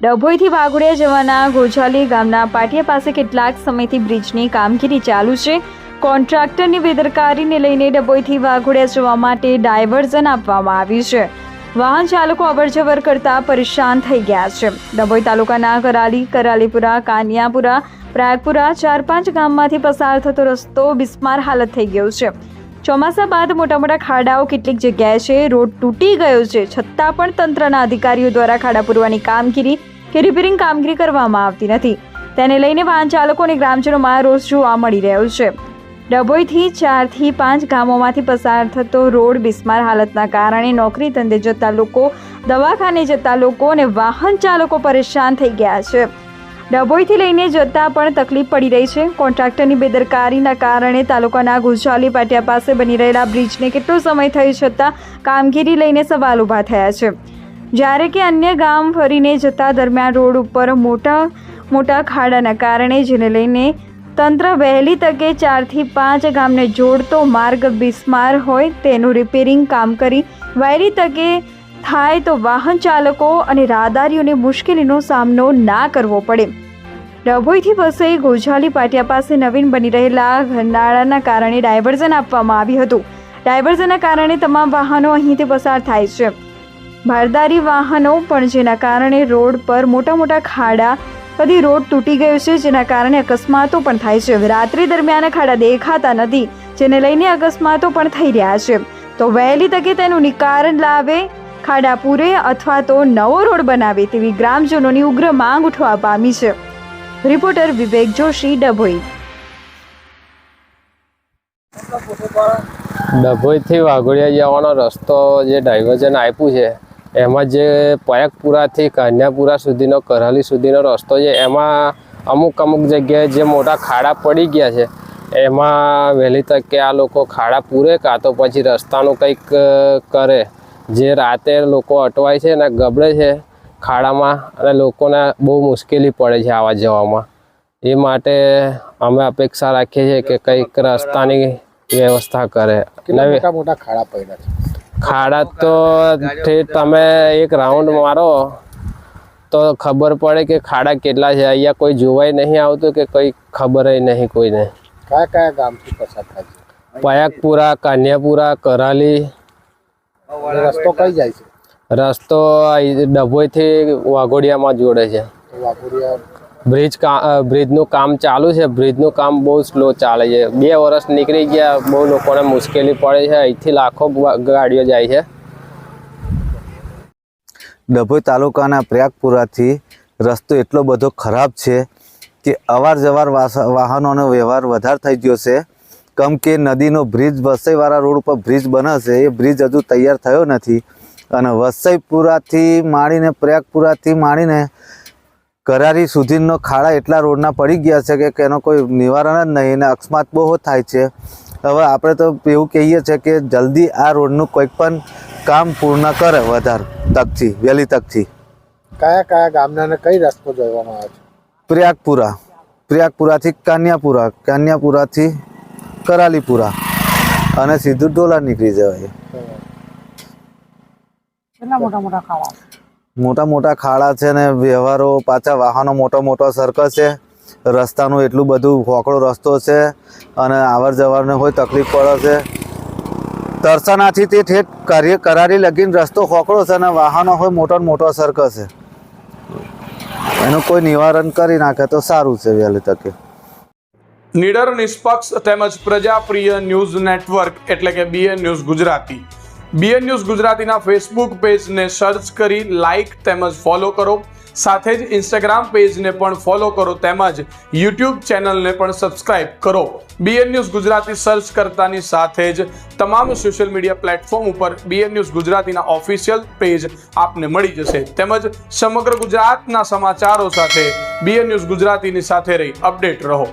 ડભોઈથી વાઘોડિયા જવાના ગોજાલી ગામના પાટિયા પાસે કેટલાક સમયથી બ્રિજની કામગીરી ચાલુ છે. કોન્ટ્રાક્ટરની બેદરકારીને લઈને ડભોઈથી વાઘોડિયા જવા માટે ડાયવર્ઝન આપવામાં આવ્યું છે. વાહન ચાલકો અવરજવર કરતા પરેશાન થઈ ગયા છે. ડભોઈ તાલુકાના કરાલી, કરાલીપુરા, કાનિયાપુરા, પ્રયાગપુરા 4-5 ગામમાંથી પસાર થતો રસ્તો બિસ્માર હાલત થઈ ગયો છે. ચોમાસા બાદ મોટા મોટા ખાડાઓ કેટલીક જગ્યાએ છે. રોડ તૂટી ગયો છે, છતાં પણ તંત્રના અધિકારીઓ દ્વારા ખાડા પૂરવાની કામગીરી કે રિપેરિંગ કામગીરી કરવામાં આવતી નથી. તેને લઈને વાહન ચાલકો અને ગ્રામજનોમાં રોષ જોવા મળી રહ્યો છે. ડભોઈથી 4 થી 5 ગામોમાંથી પસાર થતો રોડ બિસ્માર હાલતના કારણે નોકરી ધંધે જતા લોકો, દવાખાને જતા લોકો અને વાહન ચાલકો પરેશાન થઈ ગયા છે. ડભોઈથી લઈને જતા પણ તકલીફ પડી રહી છે. કોન્ટ્રાક્ટરની બેદરકારીના કારણે તાલુકાના ગોજાલી પાટિયા પાસે બની રહેલા બ્રિજને કેટલો સમય થઈ છતાં કામગીરી લઈને સવાલ ઊભા થયા છે. જ્યારે કે અન્ય ગામ ફરીને જતા દરમિયાન રોડ ઉપર મોટા ખાડાના કારણે જેને લઈને તંત્ર વહેલી તકે 4 થી 5 ગામને જોડતો માર્ગ બિસ્માર હોય તેનું રિપેરિંગ કામ કરી વહેલી તકે થાય તો વાહન ચાલકો અને રાહદારીઓને મુશ્કેલીનો સામનો ના કરવો પડે. ડભોઈથી વસઈ ગોજાલી પાટિયા પાસે નવીન બની રહેલા નાળાના કારણે ડાયવર્ઝન આપવામાં આવ્યું હતું. ડાયવર્ઝનના કારણે તમામ વાહનો અહીંથી પસાર થાય છે. ભારદારી વાહનો પણ, જેના કારણે રોડ પર મોટા ખાડા, કદી રોડ તૂટી ગયો છે, જેના કારણે અકસ્માતો પણ થાય છે. રાત્રિ દરમિયાન ખાડા દેખાતા નથી, જેને લઈને અકસ્માતો પણ થઈ રહ્યા છે. તો વહેલી તકે તેનું નિકારણ લાવે, ખાડા પૂરે અથવા તો નવો રોડ બનાવે તેવી ગ્રામજનોની ઉગ્ર માંગ ઉઠવા પામી છે. રિપોર્ટર વિવેક જોશી, ડભોઈ. ડભોઈથી વાઘોડિયા જવાનો રસ્તો જે ડાયવર્ઝન આપ્યું છે એમાં જે પ્રયાગપુરાથી કાન્યાપુરા સુધીનો, કરાલી સુધીનો રસ્તો છે એમાં અમુક જગ્યાએ જે મોટા ખાડા પડી ગયા છે એમાં વહેલી તકે આ લોકો ખાડા પૂરે કાં તો પછી રસ્તાનું કંઈક કરે. જે રાતે લોકો અટવાય છે અને ગબડે છે ખાડામાં અને લોકોને બહુ મુશ્કેલી પડે છે આવવા જવામાં. એ માટે અમે અપેક્ષા રાખીએ છીએ કે કંઈક રસ્તાની વ્યવસ્થા કરે. મોટા ખાડા પડ્યા છે. ખાડા તો તમે એક રાઉન્ડ મારો તો ખબર પડે કે ખાડા કેટલા છે. અહીંયા કોઈ જોવાય નહીં આવતું કે કંઈ ખબર નહીં કોઈને. કયા ગામથી પસાર થાય છે? પ્રયાગપુરા, કાન્યાપુરા, કરાલી. રસ્તો કઈ જાય છે? રસ્તો ડભોઈથી વાઘોડિયામાં જોડે છે. બ્રિજનું કામ ચાલુ છે. બ્રિજનું કામ બહુ સ્લો ચાલે છે. 2 વર્ષ નીકળી ગયા, બહુ લોકોને મુશ્કેલી પડે છે. અહીંથી લાખો ગાડીઓ જાય છે. ડભોઈ તાલુકાના પ્રયાગપુરાથી રસ્તો એટલો બધો ખરાબ છે કે અવાર જવાર વાહનોનો વ્યવહાર વધારે થઈ ગયો છે. કેમ કે નદીનો બ્રિજ, વસઈવાળા રોડ ઉપર બ્રિજ બને છે, એ બ્રિજ હજુ તૈયાર થયો નથી. અને વસઈપુરાથી માંડીને, પ્રયાગપુરાથી માંડીને કરારી સુધીનો ખાડા એટલા રોડના પડી ગયા છે કે એનો કોઈ નિવારણ જ નહીં અને અકસ્માત બહુ થાય છે. હવે આપણે તો એવું કહીએ છીએ કે જલ્દી આ રોડનું કોઈક પણ કામ પૂર્ણ કરે વધારે તકથી, વહેલી તકથી. કયા ગામના કઈ રસ્તો જોવામાં આવે છે? પ્રયાગપુરાથી કાન્યાપુરા, કાન્યાપુરાથી કરાલીપુરા અને સીધું ડોલા નીકળી જવાય. મોટા ખાડા છે ને વ્યવહારો પાછા વાહનો મોટો સર્કલ છે. રસ્તાનું એટલું બધું હોકળો રસ્તો છે અને આવર જવારને હોય તકલીફ પડે છે. તરસાનાથી તે ઠેઠ કરારી લગીને રસ્તો હોકળો છે અને વાહનો હોય મોટો સર્કલ છે. એનું કોઈ નિવારણ કરી નાખે તો સારું છે વહેલી તકે. નિડર, નિષ્પક્ષ તેમજ પ્રજાપ્રિય ન્યૂઝ નેટવર્ક એટલે કે BN news Gujarati. BN news ગુજરાતીના ફેસબુક પેજને સર્ચ કરી લાઇક તેમજ ફોલો કરો. સાથે જ ઇન્સ્ટાગ્રામ પેજને પણ ફોલો કરો તેમજ યુટ્યુબ ચેનલને પણ સબસ્ક્રાઇબ કરો. BN ન્યૂઝ ગુજરાતી સર્ચ કરતાની સાથે જ તમામ સોશિયલ મીડિયા પ્લેટફોર્મ ઉપર BN ન્યૂઝ ગુજરાતીના ઓફિશિયલ પેજ આપને મળી જશે. તેમજ સમગ્ર ગુજરાતના સમાચારો સાથે BN ન્યૂઝ ગુજરાતીની સાથે રહી અપડેટ રહો.